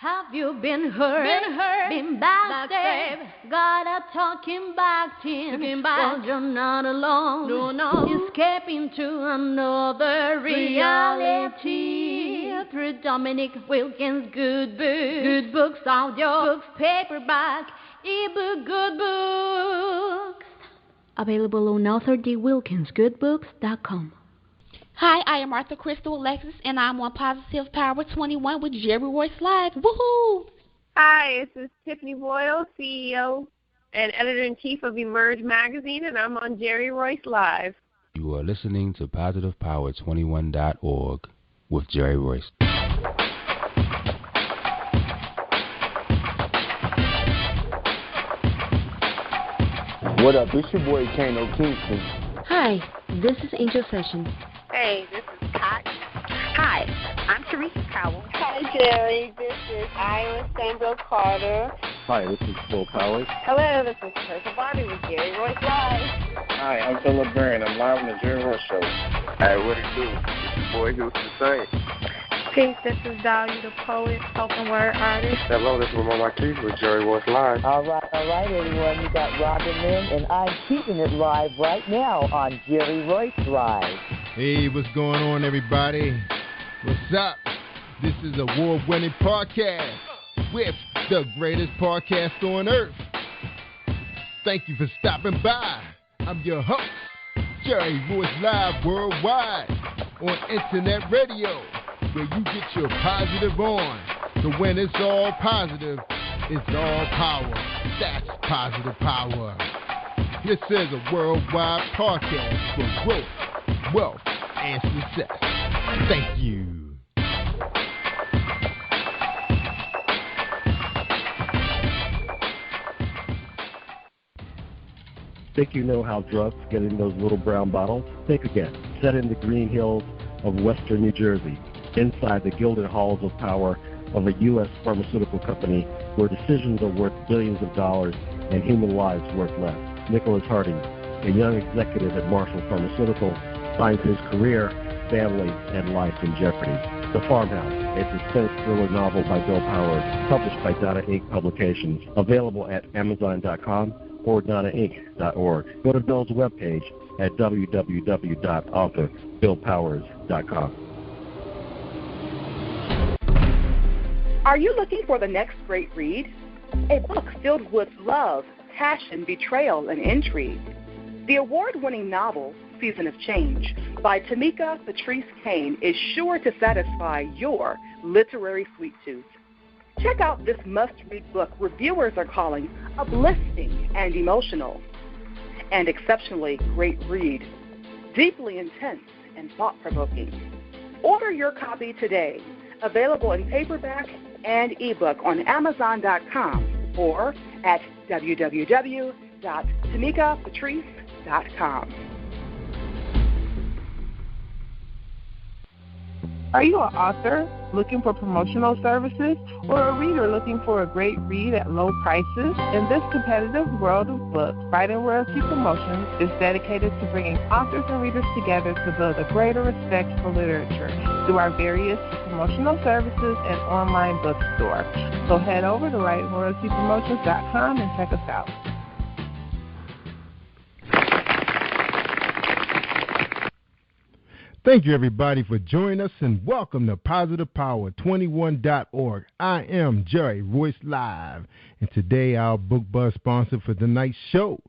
Have you been hurt? Been backstabbed? Got a talking back team? Well, you're not alone. No. Escaping to another reality. Through Dominic Wilkins' good books. Good books, audio books, paperback, ebook, good books. Available on authordwilkinsgoodbooks.com. Hi, I am Arthur Crystal Alexis, and I'm on Positive Power 21 with Jerry Royce Live. Woohoo! Hi, this is Tiffany Boyle, CEO and Editor-in-Chief of Emerge Magazine, and I'm on Jerry Royce Live. You are listening to PositivePower21.org with Jerry Royce. What up? It's your boy Kano Kingston. Hi, this is Angel Sessions. Hey, this is Pat. Hi, I'm Teresa Powell. Hi, Jerry. This is Ira Sandra Carter. Hi, this is Phil Powers. Hello, this is Teresa Bobby with Jerry Royce Live. Hi, I'm Philip Byrne. I'm live on the Jerry Royce Show. Hey, what it do? It's your boy Houston Saint. Peace, this is Dahlia the poet, spoken word artist. Hello, this is Mama Keith with Jerry Royce Live. All right, everyone. You got Robin Lynn, and I'm keeping it live right now on Jerry Royce Live. Hey, what's going on, everybody? What's up? This is award-winning podcast with the greatest podcast on earth. Thank you for stopping by. I'm your host, Jerry Royce Live Worldwide on Internet Radio, where you get your positive on. So when it's all positive, it's all power. That's positive power. This is a worldwide podcast for growth, wealth, and success. Thank you. Think you know how drugs get in those little brown bottles? Think again. Set in the green hills of western New Jersey, inside the gilded halls of power of a U.S. pharmaceutical company where decisions are worth billions of dollars and human lives worth less. Nicholas Harding, a young executive at Marshall Pharmaceutical, finds his career, family, and life in jeopardy. The Farmhouse, a suspense thriller novel by Bill Powers, published by Donna Inc. Publications, available at Amazon.com or DonnaInc.org. Go to Bill's webpage at www.authorBillPowers.com. Are you looking for the next great read? A book filled with love, passion, betrayal, and intrigue. The award-winning novel, Season of Change, by Tamika Patrice Kane, is sure to satisfy your literary sweet tooth. Check out this must-read book reviewers are calling uplifting and emotional, and exceptionally great read, deeply intense and thought-provoking. Order your copy today, available in paperback and ebook on Amazon.com or at www.tamikapatrice.com. Are you an author looking for promotional services or a reader looking for a great read at low prices? In this competitive world of books, Writing Royalty Promotions is dedicated to bringing authors and readers together to build a greater respect for literature through our various promotional services and online bookstore. So head over to WritingRoyaltyPromotions.com and check us out. Thank you, everybody, for joining us, and welcome to PositivePower21.org. I am Jerry Royce Live, and today our book buzz sponsor for tonight's show,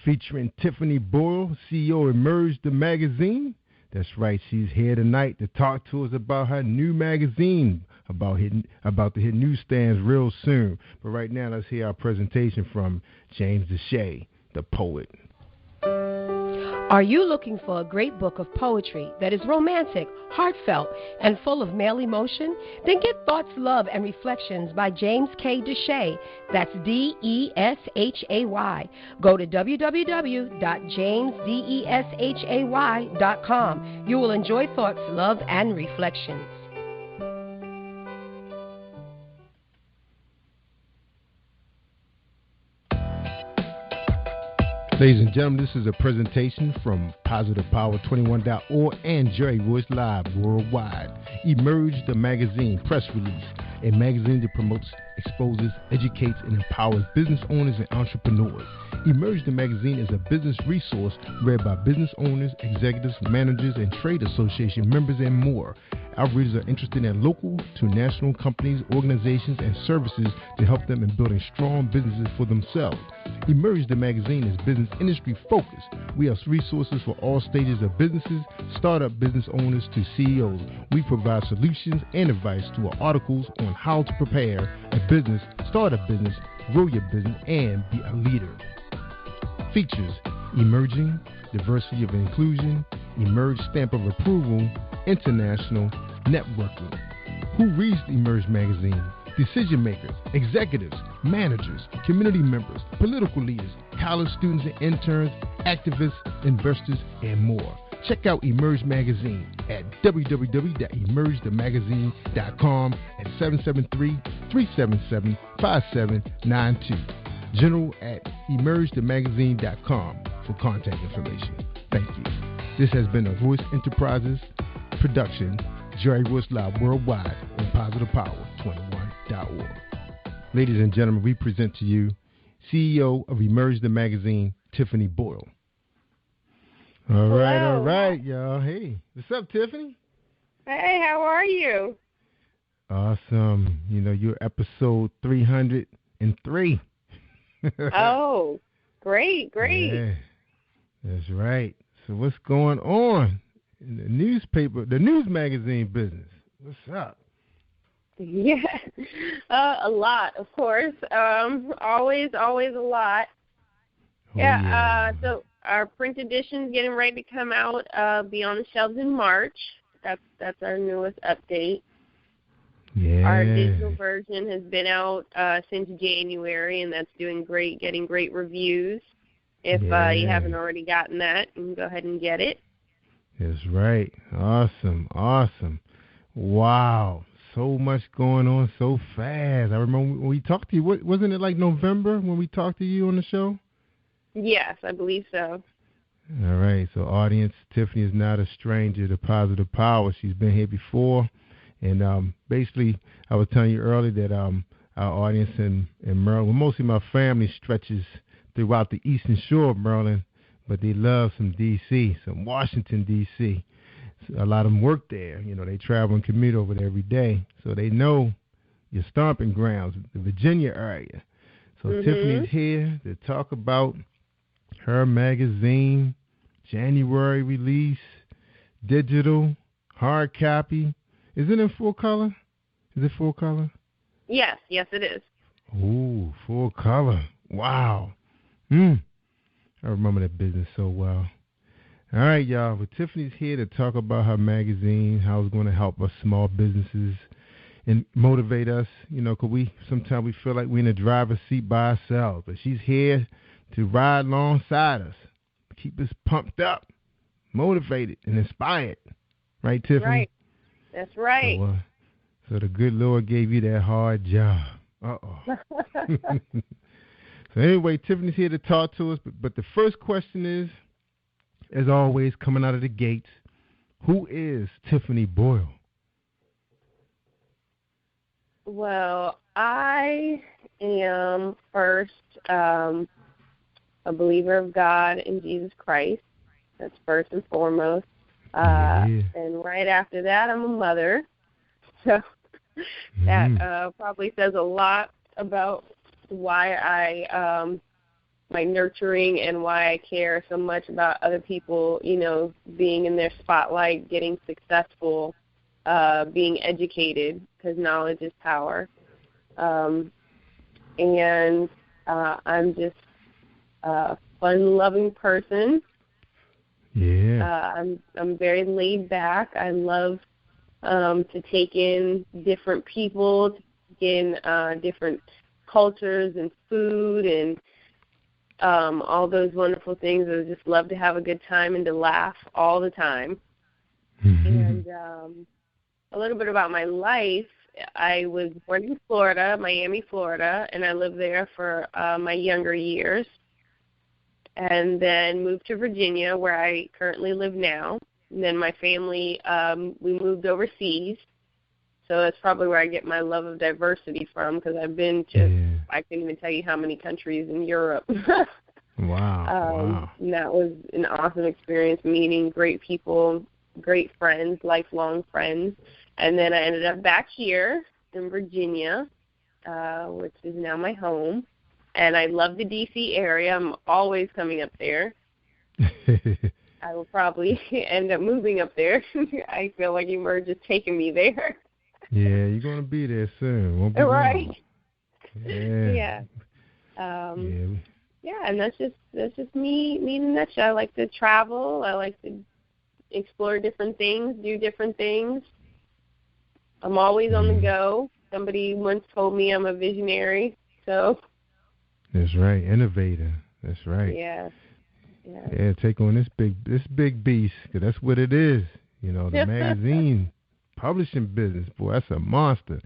featuring Tiffany Boyle, CEO of Emerge the Magazine. That's right, she's here tonight to talk to us about her new magazine, about to hit newsstands real soon. But right now, let's hear our presentation from James Deshay, the poet. Are you looking for a great book of poetry that is romantic, heartfelt, and full of male emotion? Then get Thoughts, Love, and Reflections by James K. Deshay. That's D-E-S-H-A-Y. Go to www.jamesdeshay.com. You will enjoy Thoughts, Love, and Reflections. Ladies and gentlemen, this is a presentation from PositivePower21.org and Jerry Royce Live Worldwide. Emerge the Magazine press release. a magazine that promotes, exposes, educates, and empowers business owners and entrepreneurs. Emerge the Magazine is a business resource read by business owners, executives, managers, and trade association members, and more. Our readers are interested in local to national companies, organizations, and services to help them in building strong businesses for themselves. Emerge the Magazine is business industry focused. We have resources for all stages of businesses, startup business owners to CEOs. We provide solutions and advice through our articles on how to prepare a business, start a business, grow your business, and be a leader. Features: emerging, diversity of inclusion, Emerge stamp of approval, international, networking. Who reads the Emerge magazine? Decision makers, executives, managers, community members, political leaders, college students and interns, activists, investors, and more. Check out Emerge Magazine at www.emergethemagazine.com at 773-377-5792. General at emergethemagazine.com for contact information. Thank you. This has been a Royce Enterprises production, Jerry Royce Live worldwide on PositivePower21.org. Ladies and gentlemen, we present to you CEO of Emerge the Magazine, Tiffany Boyle. All right, y'all. Hey, what's up, Tiffany? Hey, how are you? Awesome. You know, you're episode 303. Oh, great. Yeah, that's right. So what's going on in the newspaper, the news magazine business? What's up? Yeah, a lot, of course. Always a lot. So our print edition's getting ready to come out, be on the shelves in March. That's our newest update. Yeah. Our digital version has been out since January, and that's doing great, getting great reviews. If you haven't already gotten that, you can go ahead and get it. That's right. Awesome. Wow. So much going on so fast. I remember when we talked to you, wasn't it like November when we talked to you on the show? Yes, I believe so. All right. So, audience, Tiffany is not a stranger to Positive Power. She's been here before. And basically, I was telling you earlier that our audience in Maryland, well, mostly my family stretches throughout the eastern shore of Maryland, but they love some D.C., some Washington, D.C. So a lot of them work there. You know, they travel and commute over there every day. So they know your stomping grounds, the Virginia area. So Tiffany's here to talk about her magazine, January release, digital, hard copy. Is it in full color? Is it full color? Yes, it is. Ooh, full color. Wow. I remember that business so well. All right, y'all. Well, Tiffany's here to talk about her magazine, how it's going to help us small businesses and motivate us. You know, because sometimes we feel like we're in the driver's seat by ourselves. But she's here to ride alongside us, keep us pumped up, motivated, and inspired. Right, Tiffany? Right. That's right. So the good Lord gave you that hard job. Uh-oh. So anyway, Tiffany's here to talk to us. But the first question is, as always, coming out of the gates, who is Tiffany Boyle? Well, I am first a believer of God and Jesus Christ. That's first and foremost. And right after that, I'm a mother. So that probably says a lot about why I, my nurturing and why I care so much about other people, you know, being in their spotlight, getting successful, being educated, because knowledge is power. And I'm just a fun-loving person. Yeah. I'm very laid back. I love to take in different people, to take in different cultures and food and all those wonderful things. I just love to have a good time and to laugh all the time. And a little bit about my life. I was born in Florida, Miami, Florida, and I lived there for my younger years. And then moved to Virginia, where I currently live now. And then my family, we moved overseas. So that's probably where I get my love of diversity from, because I've been to, I can't even tell you how many countries in Europe. Wow. And that was an awesome experience, meeting great people, great friends, lifelong friends. And then I ended up back here in Virginia, which is now my home. And I love the D.C. area. I'm always coming up there. I will probably end up moving up there. I feel like Emerge is taking me there. Yeah, you're going to be there soon. Won't be right. Long. Yeah. Yeah, and that's just me in a nutshell. I like to travel. I like to explore different things, do different things. I'm always on the go. Somebody once told me I'm a visionary, so. That's right, innovator. That's right. Yeah. Yeah, take on this big beast, because that's what it is. You know, the magazine publishing business, boy, that's a monster.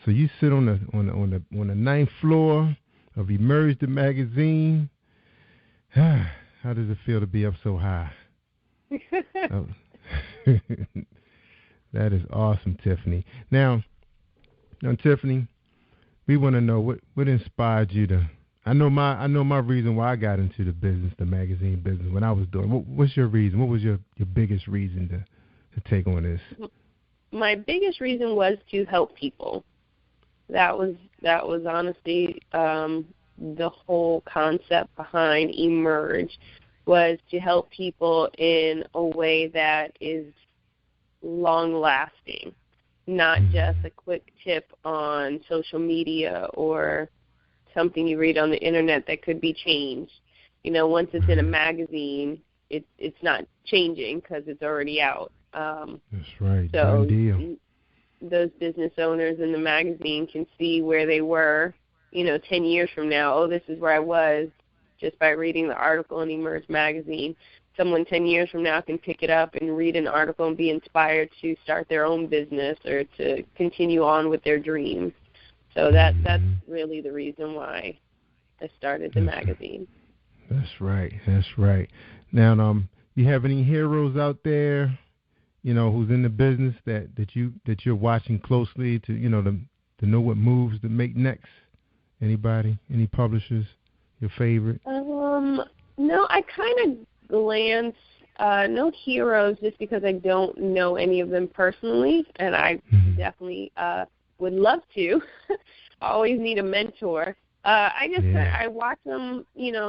So you sit on the ninth floor of Emerge the magazine. How does it feel to be up so high? Oh. That is awesome, Tiffany. Now, Tiffany, we want to know what inspired you to. I know my reason why I got into the business, the magazine business, when I was doing. What's your reason? What was your biggest reason to take on this? My biggest reason was to help people. That was honestly the whole concept behind Emerge, was to help people in a way that is long-lasting, not just a quick tip on social media or something you read on the internet that could be changed. You know, once it's in a magazine, it's not changing because it's already out. That's right. So Done deal. Those business owners in the magazine can see where they were, 10 years from now. Oh, this is where I was, just by reading the article in Emerge magazine. Someone 10 years from now can pick it up and read an article and be inspired to start their own business or to continue on with their dreams. So that's really the reason why I started the magazine. That's right. Now, you have any heroes out there, who's in the business that you're watching closely to know what moves to make next? Anybody? Any publishers? Your favorite? No, I kind of glance. No heroes, just because I don't know any of them personally, and I definitely would love to. Always need a mentor. I watch them,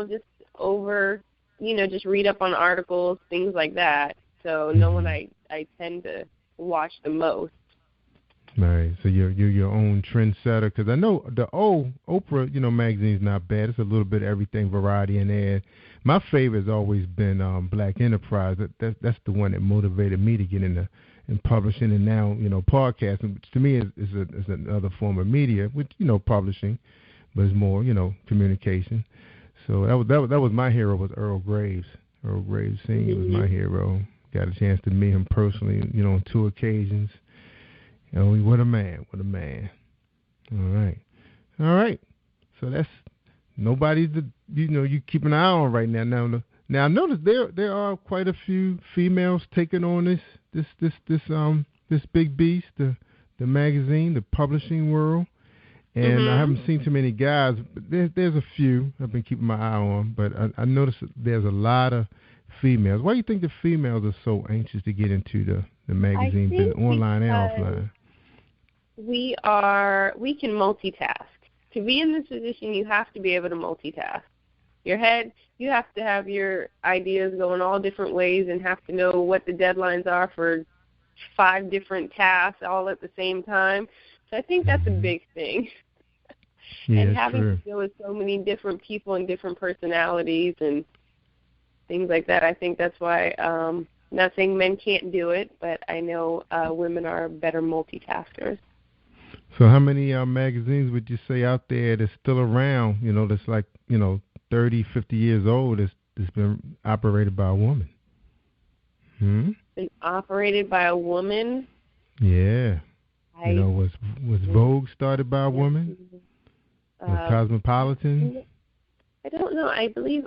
just over, just read up on articles, things like that. So no one I tend to watch the most. Right. So you're your own trendsetter, because I know the old Oprah, magazine's not bad. It's a little bit of everything, variety in there. My favorite has always been Black Enterprise. That's the one that motivated me to get into publishing, and now podcasting, which to me is another form of media, which publishing, but it's more communication. So that was my hero, was Earl Graves. Earl Graves Sr. was my hero. Got a chance to meet him personally, on 2 occasions. What a man. All right. So that's nobody that you keep an eye on right now. Now I notice there are quite a few females taking on this big beast, the magazine, the publishing world. And I haven't seen too many guys, but there's a few I've been keeping my eye on. But I noticed there's a lot of females. Why do you think the females are so anxious to get into the magazine business, online and offline? We can multitask. To be in this position, you have to be able to multitask. Your head, you have to have your ideas going all different ways and have to know what the deadlines are for 5 different tasks all at the same time. So I think that's a big thing. Yeah, and having true. to deal with so many different people and different personalities and things like that, I think that's why, not saying men can't do it, but I know women are better multitaskers. So how many magazines would you say out there that's still around, that's like, 30, 50 years old, that's been operated by a woman? Been operated by a woman? Yeah. Was Vogue started by a woman? Was Cosmopolitan? I don't know. I believe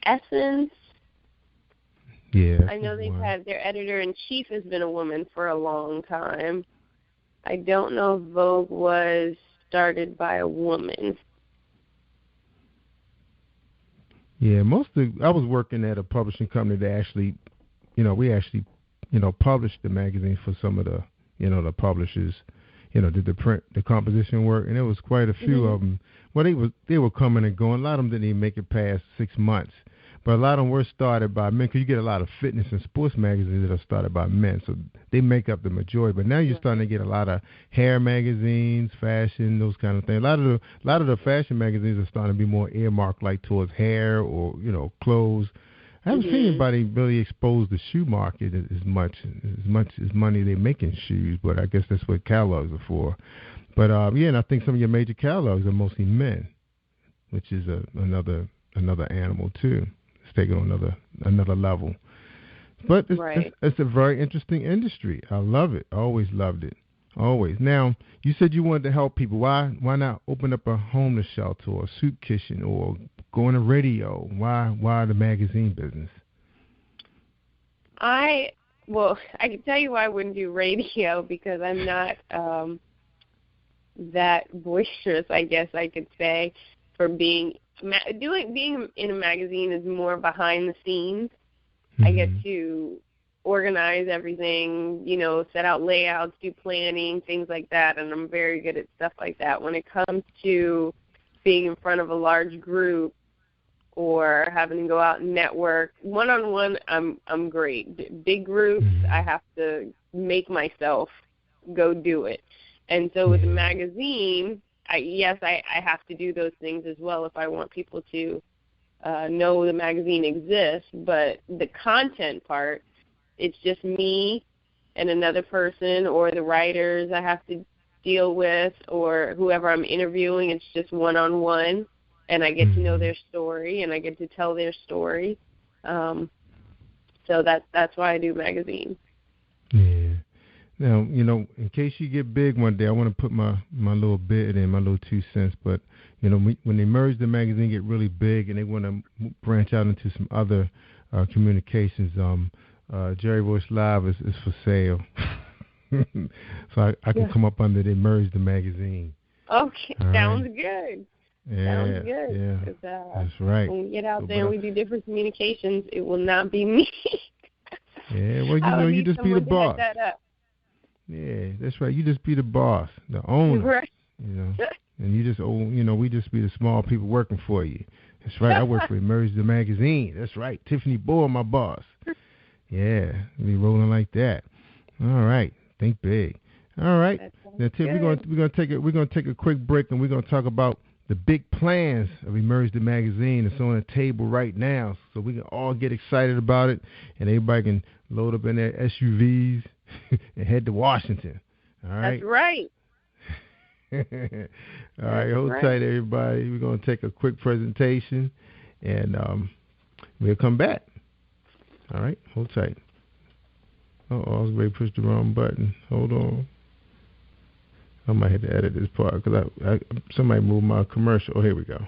Essence. Yeah. I know they've had their editor-in-chief has been a woman for a long time. I don't know if Vogue was started by a woman. Yeah, I was working at a publishing company that actually, we actually, published the magazine for some of the, the publishers, did the print, the composition work, and there was quite a few of them. Well, they were coming and going. A lot of them didn't even make it past 6 months. But a lot of them were started by men, because you get a lot of fitness and sports magazines that are started by men, so they make up the majority. But now you're starting to get a lot of hair magazines, fashion, those kind of things. A lot of the fashion magazines are starting to be more earmarked, like towards hair or clothes. I haven't seen anybody really expose the shoe market as much as money they make in shoes. But I guess that's what catalogs are for. But and I think some of your major catalogs are mostly men, which is another animal too. Taking on another level, but it's a very interesting industry. I love it. I always loved it. Always. Now, you said you wanted to help people. Why not open up a homeless shelter or a soup kitchen or go on a radio? Why the magazine business? I can tell you why I wouldn't do radio, because I'm not that boisterous, I guess I could say, for being in a magazine is more behind the scenes. I get to organize everything, set out layouts, do planning, things like that, and I'm very good at stuff like that. When it comes to being in front of a large group or having to go out and network, one-on-one, I'm great. Big groups, I have to make myself go do it. And so with a magazine, I have to do those things as well if I want people to know the magazine exists. But the content part, it's just me and another person or the writers I have to deal with or whoever I'm interviewing. It's just one-on-one, and I get to know their story, and I get to tell their story. So that's why I do magazines. Yeah. Now, in case you get big one day, I want to put my little bit in, my little 2 cents. But, when they merge the magazine, get really big, and they want to branch out into some other communications, Jerry Royce Live is for sale. So I can come up under they merge the magazine. Okay, sounds good. Yeah, sounds good. Yeah, that's right. When we get out there and we do different communications, it will not be me. Yeah, well, you just be the boss. Yeah, that's right. You just be the boss, the owner. Right. And you just, we just be the small people working for you. That's right. I work for Emerge the Magazine. That's right. Tiffany Boyle, my boss. Yeah, be rolling like that. All right. Think big. All right. Now, Tiff, we're gonna take a quick break, and we're gonna talk about the big plans of Emerge the Magazine. It's on the table right now, so we can all get excited about it, and everybody can load up in their SUVs and head to Washington. All right. That's right. All right, hold tight, everybody. We're going to take a quick presentation, and we'll come back. All right, hold tight. I was ready to push the wrong button. Hold on. I might have to edit this part because somebody moved my commercial. Oh, here we go.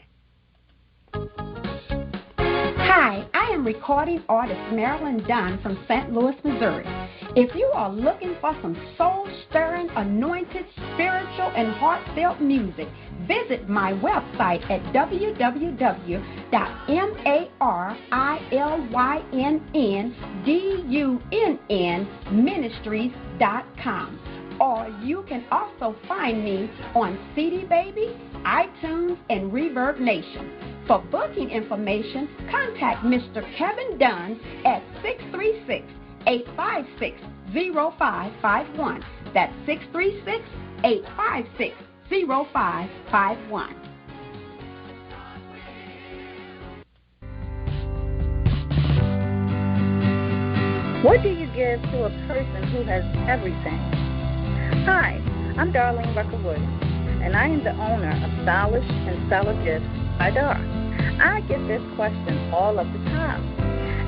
Hi, I am recording artist Marilyn Dunn from St. Louis, Missouri. If you are looking for some soul-stirring, anointed, spiritual, and heartfelt music, visit my website at www.marilyndunnministries.com. Or you can also find me on CD Baby, iTunes, and Reverb Nation. For booking information, contact Mr. Kevin Dunn at 636-856-0551. That's 636-856-0551. What do you give to a person who has everything? Hi, I'm Darlene Rucker-Wood, and I am the owner of Stylish and Stellar Gifts by Dar. I get this question all of the time.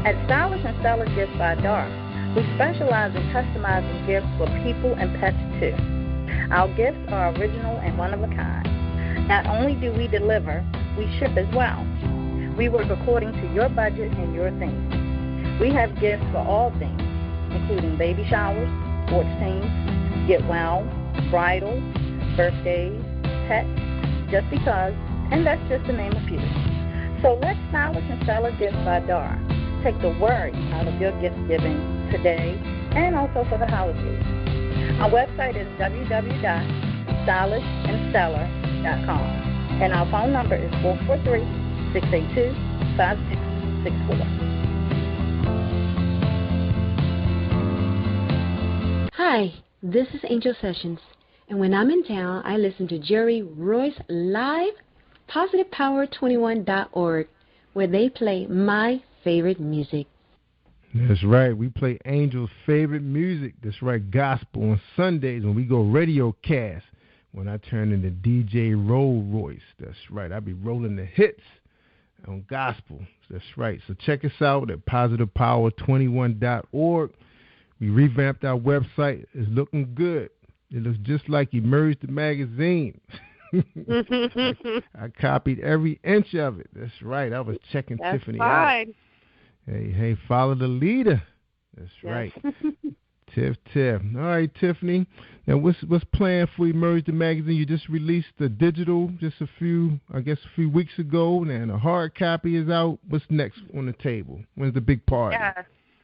At Stylish and Stellar Gifts by Dar, we specialize in customizing gifts for people and pets too. Our gifts are original and one of a kind. Not only do we deliver, we ship as well. We work according to your budget and your theme. We have gifts for all things, including baby showers, sports teams, get well, bridal, birthdays, pets, just because, and that's just to name a few. So let Stylish and Stellar Gifts by Dar take the worry out of your gift giving today and also for the holidays. Our website is www.stylishandstellar.com, and our phone number is 443-682-5664. Hi, this is Angel Sessions, and when I'm in town, I listen to Jerry Royce live, positivepower21.org, where they play my favorite music. That's right. We play Angel's favorite music. That's right. Gospel on Sundays when we go radio cast. When I turn into DJ Royce. That's right. I be rolling the hits on gospel. That's right. So check us out at positivepower21.org. We revamped our website. It's looking good. It looks just like Emerge the magazine. I copied every inch of it. That's right. I was checking Tiffany out. Hey, follow the leader. That's right. Tiff. All right, Tiffany. Now, what's planned for Emerge the magazine? You just released the digital just a few weeks ago, and a hard copy is out. What's next on the table? When's the big party?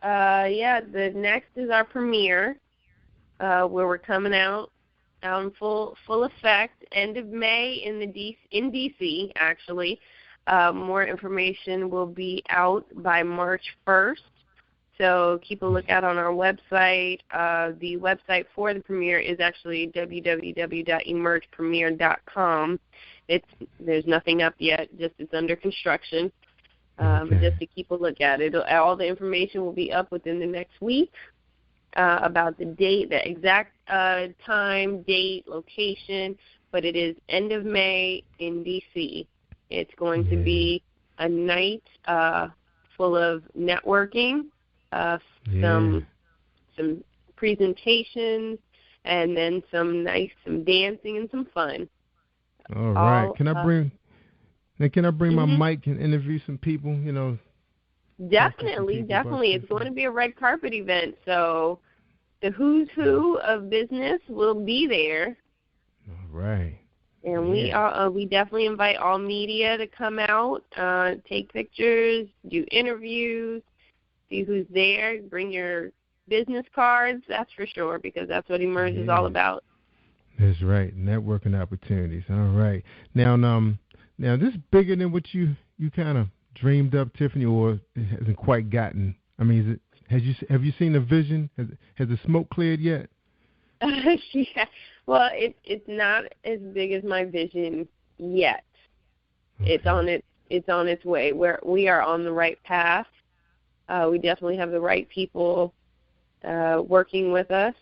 The next is our premiere, where we're coming out in full effect, end of May in DC, actually. More information will be out by March 1st, so keep a lookout on our website. The website for the premiere is actually www.emergepremiere.com. There's nothing up yet, just it's under construction, but just to keep a look at it. All the information will be up within the next week about the date, the exact time, date, location, but it is end of May in D.C. It's going to be a night full of networking, some presentations, and then some dancing and some fun. All right. Can I bring my mic and interview some people? Definitely. It's going to be a red carpet event, so the who's who of business will be there. All right. And we definitely invite all media to come out, take pictures, do interviews, see who's there, bring your business cards, that's for sure, because that's what Emerge is all about. That's right, networking opportunities. All right. Now this is bigger than what you kind of dreamed up, Tiffany, or it hasn't quite gotten. I mean, have you seen the vision? Has the smoke cleared yet? Yeah. Well, it's not as big as my vision yet. Okay. It's on its way. We are on the right path. We definitely have the right people working with us,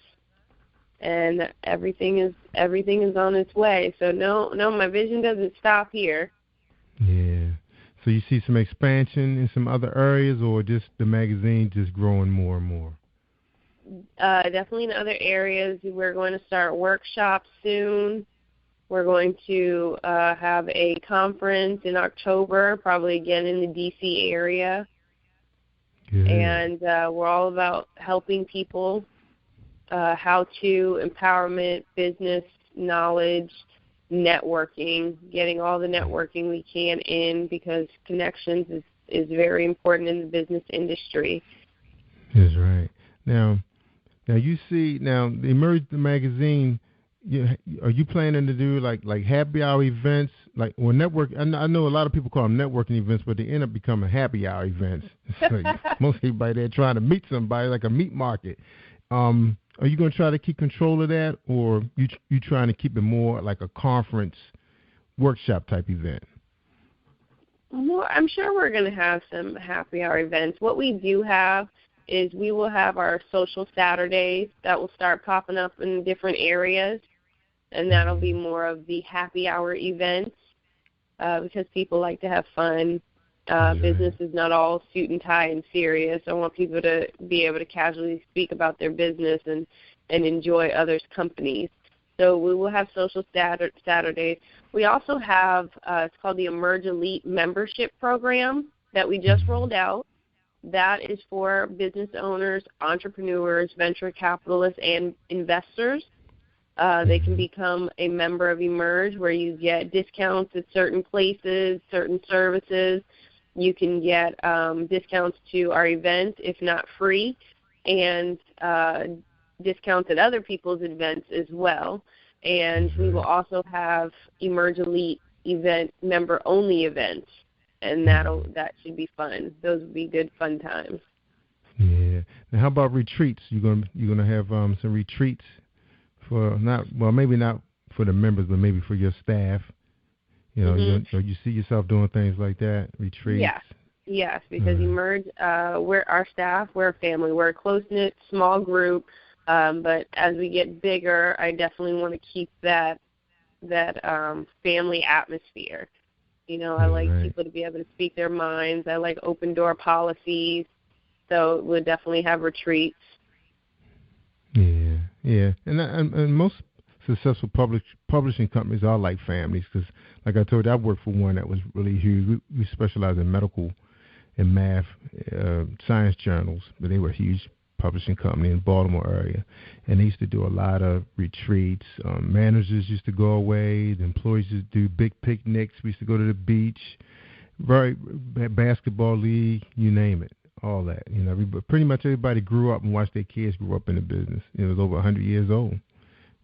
and everything is on its way. So no, my vision doesn't stop here. Yeah. So you see some expansion in some other areas, or just the magazine just growing more and more? Definitely in other areas. We're going to start workshops soon. We're going to have a conference in October, probably again in the D.C. area. Good. And we're all about helping people, how-to, empowerment, business, knowledge, networking, getting all the networking we can in, because connections is very important in the business industry. That's right. Now you see, the Emerge the magazine, are you planning to do like happy hour events, network? I know a lot of people call them networking events, but they end up becoming happy hour events. Most everybody there trying to meet somebody, like a meat market. Are you going to try to keep control of that, or you trying to keep it more like a conference workshop type event? Well, I'm sure we're going to have some happy hour events. What we do have is we will have our social Saturdays that will start popping up in different areas, and that'll be more of the happy hour events because people like to have fun. Business is not all suit and tie and serious. I want people to be able to casually speak about their business and enjoy others' companies. So we will have social Saturdays. We also have, it's called the Emerge Elite Membership Program that we just rolled out. That is for business owners, entrepreneurs, venture capitalists, and investors. They can become a member of Emerge, where you get discounts at certain places, certain services. You can get discounts to our events, if not free, and discounts at other people's events as well. And we will also have Emerge Elite event, member-only events, and that should be fun. Those would be good, fun times. Yeah. Now, how about retreats? You're gonna have some retreats for maybe not for the members, but maybe for your staff. You know, you see yourself doing things like that, retreats. Yes, because Emerge, we're our staff, we're a family, we're a close-knit, small group. But as we get bigger, I definitely want to keep that family atmosphere. You know, I like people to be able to speak their minds. I like open door policies. So we'll definitely have retreats. Yeah. And most successful publishing companies are like families, because, like I told you, I worked for one that was really huge. We specialize in medical and math, science journals, but they were a huge publishing company in the Baltimore area, and they used to do a lot of retreats. Managers used to go away. The employees used to do big picnics. We used to go to the beach, basketball league, you name it. All that, you know, pretty much everybody grew up and watched their kids grow up in the business. It was over 100 years old.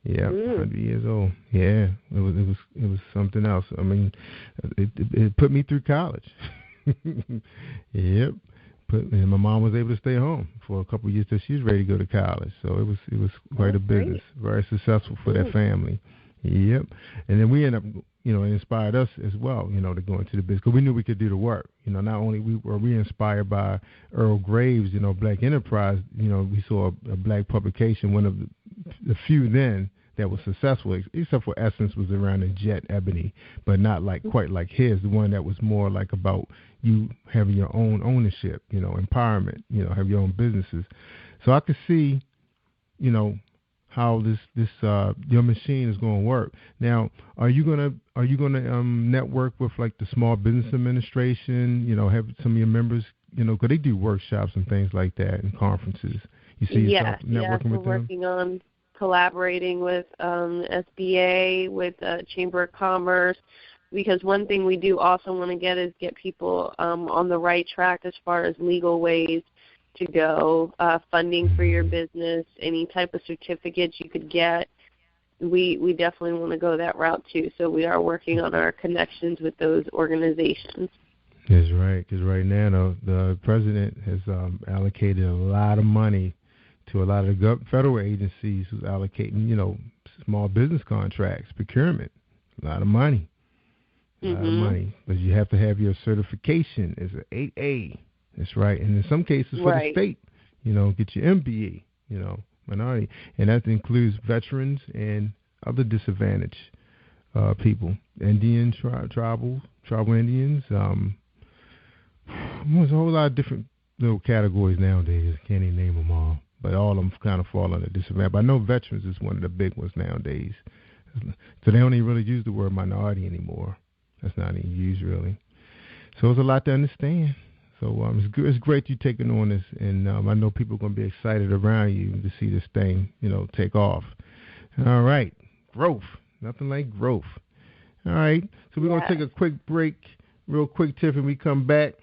Yeah, 100 years old. Yeah, it was something else. I mean, it put me through college. Yep. And my mom was able to stay home for a couple of years till she was ready to go to college. So it was quite a business, very successful for that family. Yep. And then we ended up, you know, it inspired us as well, you know, to go into the business, because we knew we could do the work. You know, not only were we inspired by Earl Graves, you know, Black Enterprise, you know, we saw a black publication, one of the few then that was successful, except for Essence was around in Jet Ebony, but not like quite like his, the one that was more like about you having your own ownership, you know, empowerment, you know, have your own businesses. So I could see, you know, how this your machine is going to work. Now, are you gonna network with like the Small Business Administration? You know, have some of your members, you know, because they do workshops and things like that and conferences. You see yourself networking with them? We're working on collaborating with SBA, with Chamber of Commerce, because one thing we do also want to get people on the right track as far as legal ways to go, funding for your business, any type of certificates you could get. We definitely want to go that route too. So we are working on our connections with those organizations. That's right, because right now the president has allocated a lot of money to a lot of the federal agencies who's allocating, you know, small business contracts, procurement, a lot of money. A lot of money, but you have to have your certification as an 8A. That's right, and in some cases for the state, you know, get your MBE, you know, minority, and that includes veterans and other disadvantaged people, Indian tribal Indians. There's a whole lot of different little categories nowadays. I can't even name them all, but all of them kind of fall under disadvantage. But I know veterans is one of the big ones nowadays, so they don't even really use the word minority anymore. That's not even used really. So it's a lot to understand. So it's great you taking on this, and I know people are going to be excited around you to see this thing, you know, take off. All right, growth. Nothing like growth. All right, so we're going to take a quick break, real quick, Tiff, and we come back.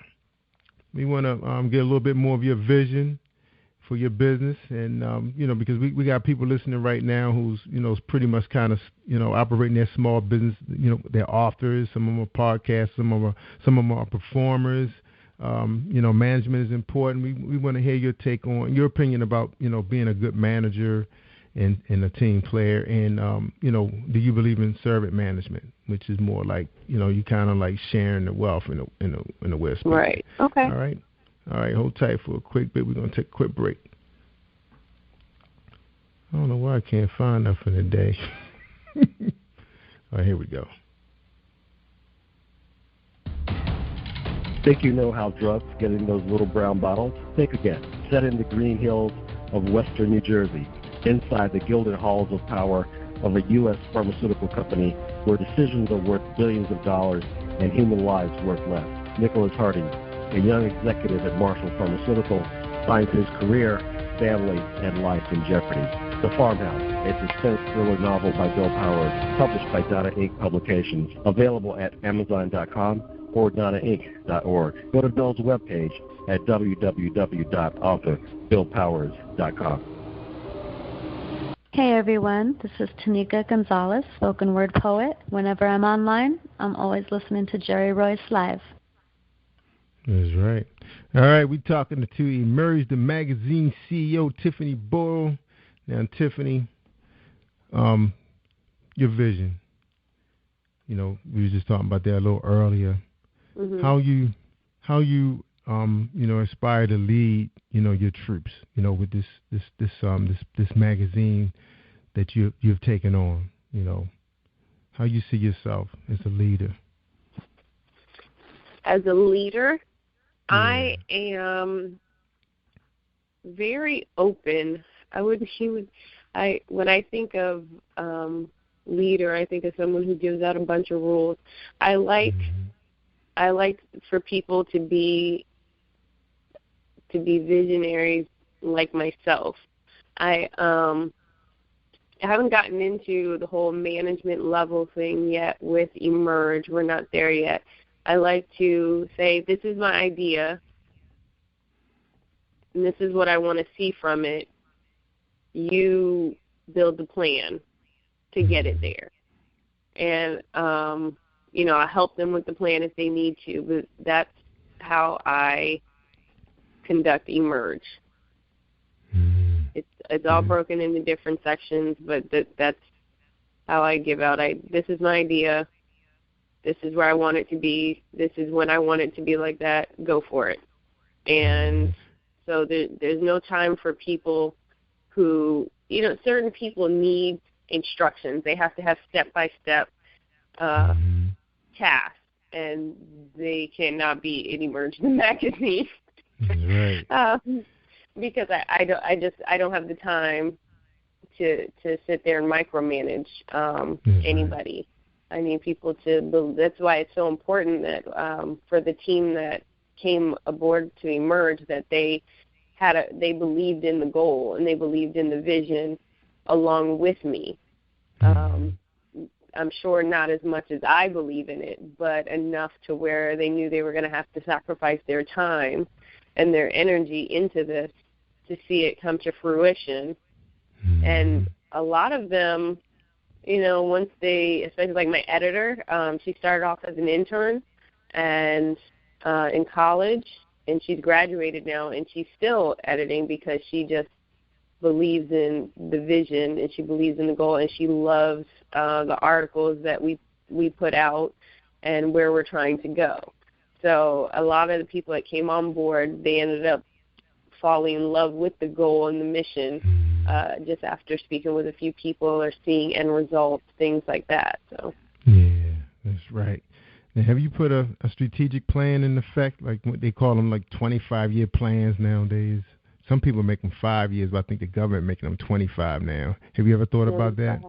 We want to get a little bit more of your vision for your business, and you know, because we got people listening right now who's, you know, pretty much kind of, you know, operating their small business. You know, they're authors, some of them are podcasts, some of them are performers. You know, management is important. We want to hear your take on your opinion about, you know, being a good manager and a team player, and you know, do you believe in servant management, which is more like, you know, you kind of like sharing the wealth in a way of speaking. Right. Okay. All right, hold tight for a quick bit. We're going to take a quick break. I don't know why I can't find nothing today. All right, here we go. Think you know how drugs get in those little brown bottles? Think again. Set in the green hills of western New Jersey, inside the gilded halls of power of a U.S. pharmaceutical company where decisions are worth billions of dollars and human lives worth less. Nicholas Harding, a young executive at Marshall Pharmaceutical, finds his career, family, and life in jeopardy. The Farmhouse, a suspense thriller novel by Bill Powers, published by Donna Inc. Publications, available at Amazon.com or DonnaInc.org. Go to Bill's webpage at www.author.BillPowers.com. Hey everyone, this is Tanika Gonzalez, spoken word poet. Whenever I'm online, I'm always listening to Jerry Royce Live. That's right. All right, we're talking to Emerge the Magazine CEO, Tiffany Boyle. Now, Tiffany, your vision. You know, we were just talking about that a little earlier. Mm-hmm. How you aspire to lead, your troops, with this magazine that you've taken on, how you see yourself as a leader. As a leader, yeah. I am very open. When I think of leader, I think of someone who gives out a bunch of rules. I like for people to be visionaries like myself. I haven't gotten into the whole management level thing yet with Emerge. We're not there yet. I like to say, this is my idea, and this is what I want to see from it. You build the plan to get it there. And, I help them with the plan if they need to, but that's how I conduct Emerge. It's all broken into different sections, but that's how I give out. This is my idea. This is where I want it to be. This is when I want it to be like that. Go for it. And so there's no time for people who, certain people need instructions. They have to have step-by-step tasks, and they cannot be in Emerge the Magazine. Right. Because I don't have the time to sit there and micromanage anybody. I need people to. That's why it's so important that for the team that came aboard to Emerge, that they believed in the goal and they believed in the vision along with me. I'm sure not as much as I believe in it, but enough to where they knew they were going to have to sacrifice their time and their energy into this to see it come to fruition. And a lot of them, once they, especially like my editor, she started off as an intern and in college, and she's graduated now, and she's still editing because she just believes in the vision and she believes in the goal, and she loves the articles that we put out and where we're trying to go. So a lot of the people that came on board, they ended up falling in love with the goal and the mission just after speaking with a few people or seeing end results, things like that. So yeah, that's right. Now, have you put a strategic plan in effect, like what they call them, like 25-year plans nowadays? Some people make them 5 years, but I think the government making them 25 now. Have you ever thought about that?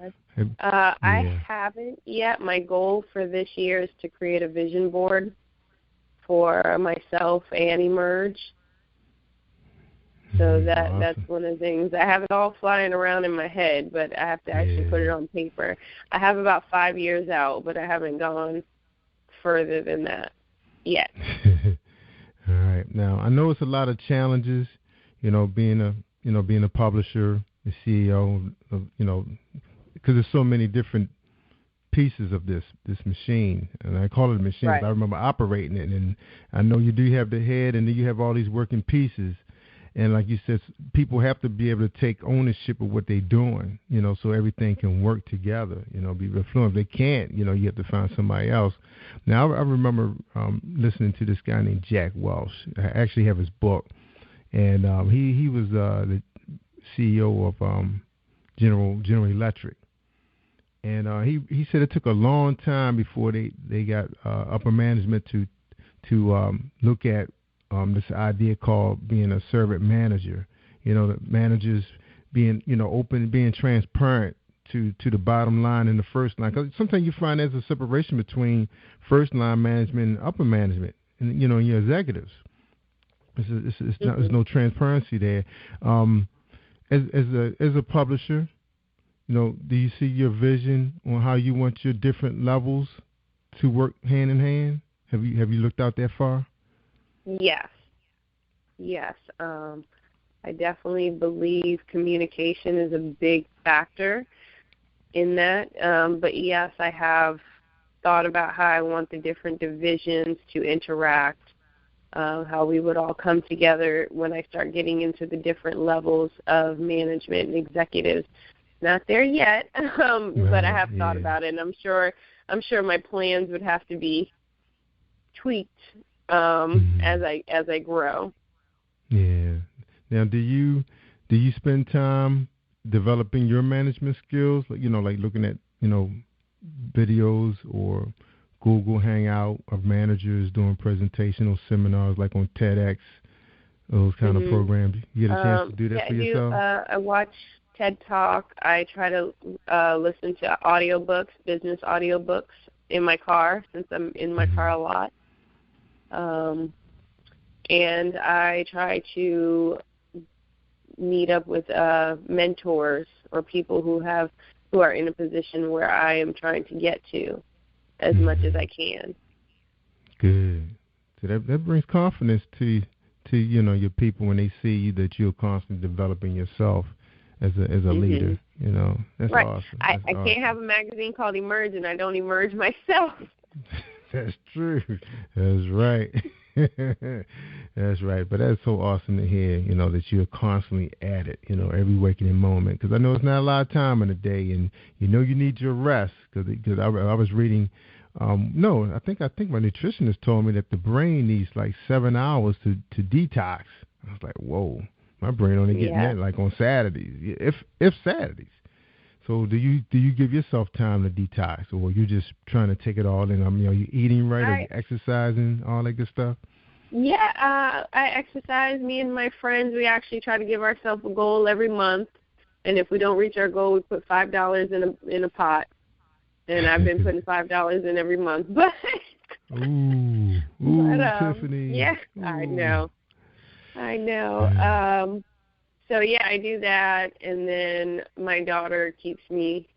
I haven't yet. My goal for this year is to create a vision board for myself and Emerge. So that's one of the things. I have it all flying around in my head, but I have to actually put it on paper. I have about 5 years out, but I haven't gone further than that yet. All right. Now, I know it's a lot of challenges, being a publisher, the CEO, because there's so many different pieces of this machine, and I call it a machine. Right. I remember operating it, and I know you do have the head, and then you have all these working pieces. And like you said, people have to be able to take ownership of what they're doing, so everything can work together, be fluent. If they can't, you have to find somebody else. Now, I remember listening to this guy named Jack Welch. I actually have his book, and he was the CEO of General Electric. And he said it took a long time before they got upper management to look at this idea called being a servant manager. The managers being open, being transparent to the bottom line and the first line. Because sometimes you find there's a separation between first line management and upper management, and your executives. There's no transparency there. as a publisher, do you see your vision on how you want your different levels to work hand in hand? Have you looked out that far? Yes. I definitely believe communication is a big factor in that. But yes, I have thought about how I want the different divisions to interact, how we would all come together when I start getting into the different levels of management and executives. Not there yet, but I have thought about it, and I'm sure my plans would have to be tweaked as I grow. Yeah. Now, do you spend time developing your management skills? Like looking at videos or Google Hangout of managers doing presentational seminars, like on TEDx, those kind of programs. You get a chance to do that for yourself? I watch TED Talk. I try to listen to audiobooks, business audiobooks in my car, since I'm in my car a lot. And I try to meet up with mentors or people who are in a position where I am trying to get to as much as I can. Good. So that brings confidence to your people when they see that you're constantly developing yourself as a leader. That's right. Awesome. I can't have a magazine called Emerge and I don't emerge myself. That's true. That's right. That's right. But that's so awesome to hear, that you're constantly at it, every waking moment. Because I know it's not a lot of time in the day, and you need your rest. Because I was reading, I think my nutritionist told me that the brain needs like 7 hours to detox. I was like, whoa, my brain only getting that like on Saturdays, if Saturdays. So do you give yourself time to detox, or you just trying to take it all in? Are you eating right, are you exercising, all that good stuff? Yeah, I exercise. Me and my friends, we actually try to give ourselves a goal every month, and if we don't reach our goal, we put $5 in a pot. And I've been putting $5 in every month. But Tiffany. Yeah, ooh. I know. So, yeah, I do that, and then my daughter keeps me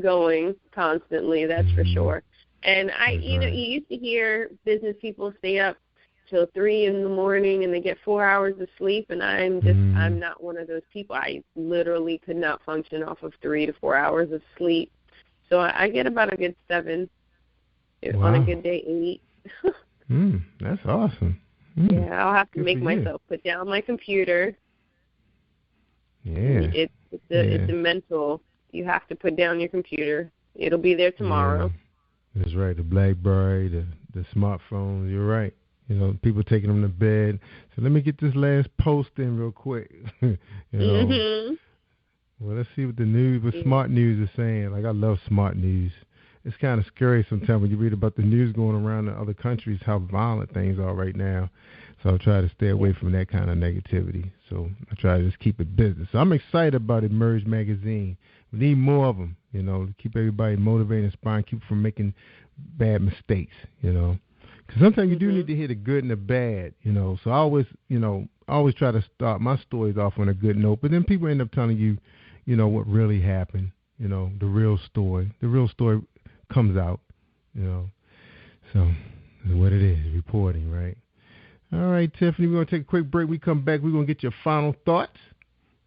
going constantly, that's for sure. And you used to hear business people stay up till 3 in the morning and they get 4 hours of sleep, and I'm not one of those people. I literally could not function off of 3 to 4 hours of sleep. So I get about a good 7, on a good day 8. That's awesome. Yeah, I'll have to make myself put down my computer. Yeah. It's a mental. You have to put down your computer. It'll be there tomorrow. Yeah. That's right. The BlackBerry, the smartphones. You're right. People taking them to bed. So let me get this last post in real quick. Well, let's see what the news, smart news is saying. Like, I love smart news. It's kind of scary sometimes when you read about the news going around in other countries, how violent things are right now. So I try to stay away from that kind of negativity. So I try to just keep it business. So I'm excited about Emerge Magazine. We need more of them, to keep everybody motivated, inspired, keep from making bad mistakes, Because sometimes you do need to hear the good and the bad, So I always try to start my stories off on a good note. But then people end up telling you, what really happened, the real story. The real story comes out, So that's what it is, reporting, right? All right, Tiffany, we're going to take a quick break. We come back, we're going to get your final thoughts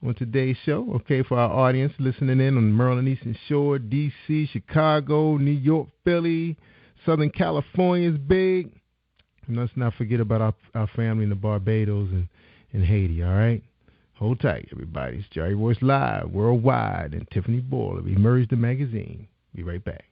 on today's show, okay, for our audience listening in on Maryland Eastern Shore, D.C., Chicago, New York, Philly, Southern California is big. And let's not forget about our family in the Barbados and Haiti, all right? Hold tight, everybody. It's Jerry Royce Live, worldwide, and Tiffany Boyle of Emerge the Magazine. Be right back.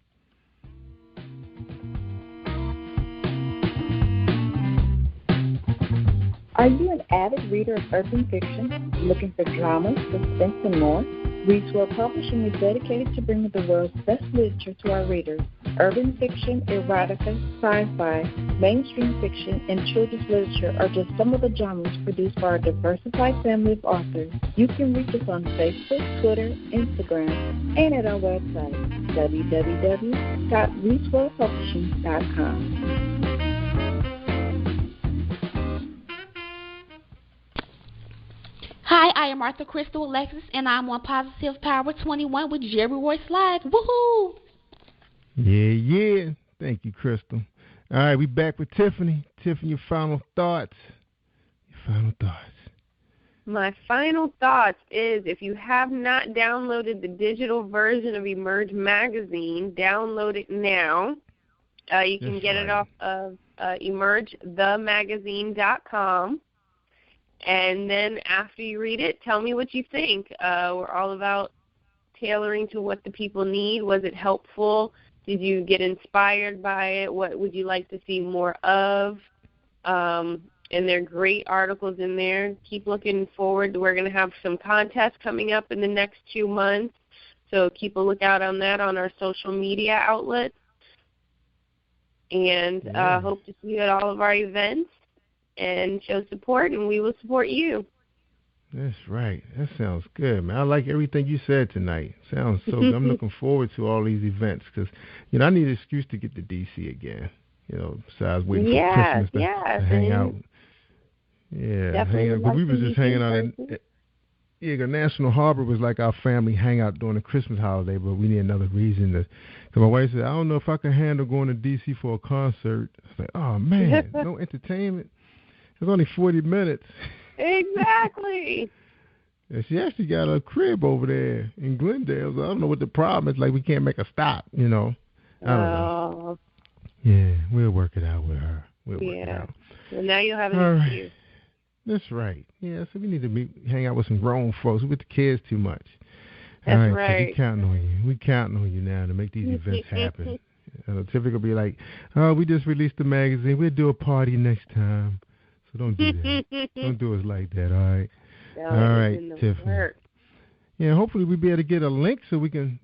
Are you an avid reader of urban fiction, looking for drama, suspense, and more? Reads World Publishing is dedicated to bringing the world's best literature to our readers. Urban fiction, erotica, sci-fi, mainstream fiction, and children's literature are just some of the genres produced by our diversified family of authors. You can reach us on Facebook, Twitter, Instagram, and at our website, www.readsworldpublishing.com. Hi, I am Arthur Crystal Alexis, and I'm on Positive Power 21 with Jerry Royce Live. Woohoo! Yeah. Thank you, Crystal. All right, we back with Tiffany. Tiffany, your final thoughts. My final thoughts is if you have not downloaded the digital version of Emerge Magazine, download it now. You can get it off of emergethemagazine.com. And then after you read it, tell me what you think. We're all about tailoring to what the people need. Was it helpful? Did you get inspired by it? What would you like to see more of? And there are great articles in there. Keep looking forward. We're going to have some contests coming up in the next 2 months. So keep a lookout on that on our social media outlets. And hope to see you at all of our events and show support, and we will support you. That's right. That sounds good, man. I like everything you said tonight. Sounds so good. I'm looking forward to all these events because, I need an excuse to get to D.C. again, besides waiting for Christmas to hang out. Yeah, hang out. We were just hanging out at National Harbor was like our family hangout during the Christmas holiday, but we need another reason to. Because my wife said, I don't know if I can handle going to D.C. for a concert. I was like, oh, man, no entertainment. It's only 40 minutes. Exactly. And she actually got a crib over there in Glendale, so I don't know what the problem is. Like, we can't make a stop, I don't know. Yeah, we'll work it out with her. We'll work it out. Well, now you'll have an excuse. That's right. Yeah, so we need to hang out with some grown folks. We're with the kids too much. That's right. We counting on you. We counting on you now to make these events happen. Tiffany will be like, oh, we just released the magazine. We'll do a party next time. So don't do that. Don't do us like that, all right? All right, Tiffany. Yeah, hopefully we'll be able to get a link so we can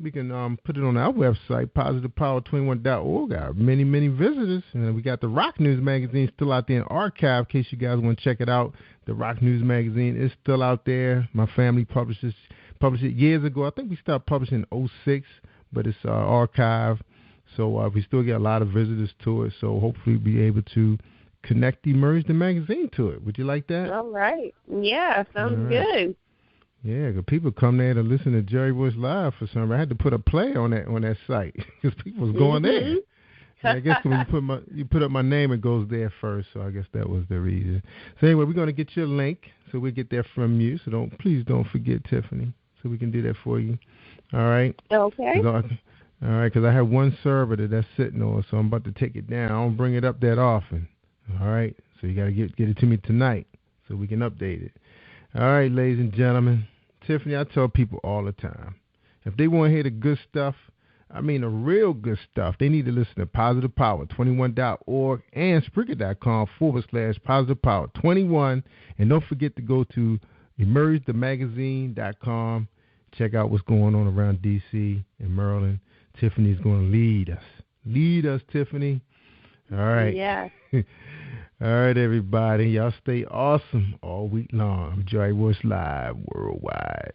put it on our website, positivepower21.org. Got many visitors. And we got the Rock News magazine still out there in archive in case you guys want to check it out. The Rock News magazine is still out there. My family published it years ago. I think we started publishing in 2006, but it's archive. So we still get a lot of visitors to it. So hopefully we'll be able to connect Emerge the magazine to it. Would you like that? All right. Yeah, sounds good. Yeah, because people come there to listen to Jerry Royce Live for some reason. I had to put a play on that site because people was going there. I guess when you put up my name, it goes there first. So I guess that was the reason. So anyway, we're going to get you a link so we get that from you. So please don't forget, Tiffany, so we can do that for you. All right. Okay. All right, because I have one server that's sitting on, so I'm about to take it down. I don't bring it up that often. All right, so you got to get it to me tonight so we can update it. All right, ladies and gentlemen, Tiffany, I tell people all the time, if they want to hear the good stuff, I mean the real good stuff, they need to listen to positivepower21.org and Spreaker.com/positivepower21. And don't forget to go to emergethemagazine.com. Check out what's going on around D.C. and Maryland. Tiffany's going to lead us. Lead us, Tiffany. All right. Yeah. All right, everybody. Y'all stay awesome all week long. I'm Jerry Royce Live worldwide.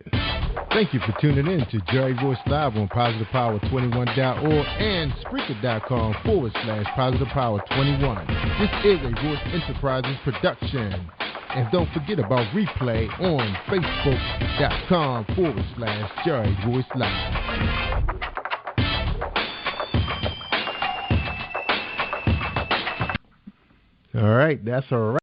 Thank you for tuning in to Jerry Royce Live on PositivePower21.org and Spreaker.com/PositivePower21. This is a Royce Enterprises production. And don't forget about replay on Facebook.com/Jerry Royce Live. All right, that's a wrap.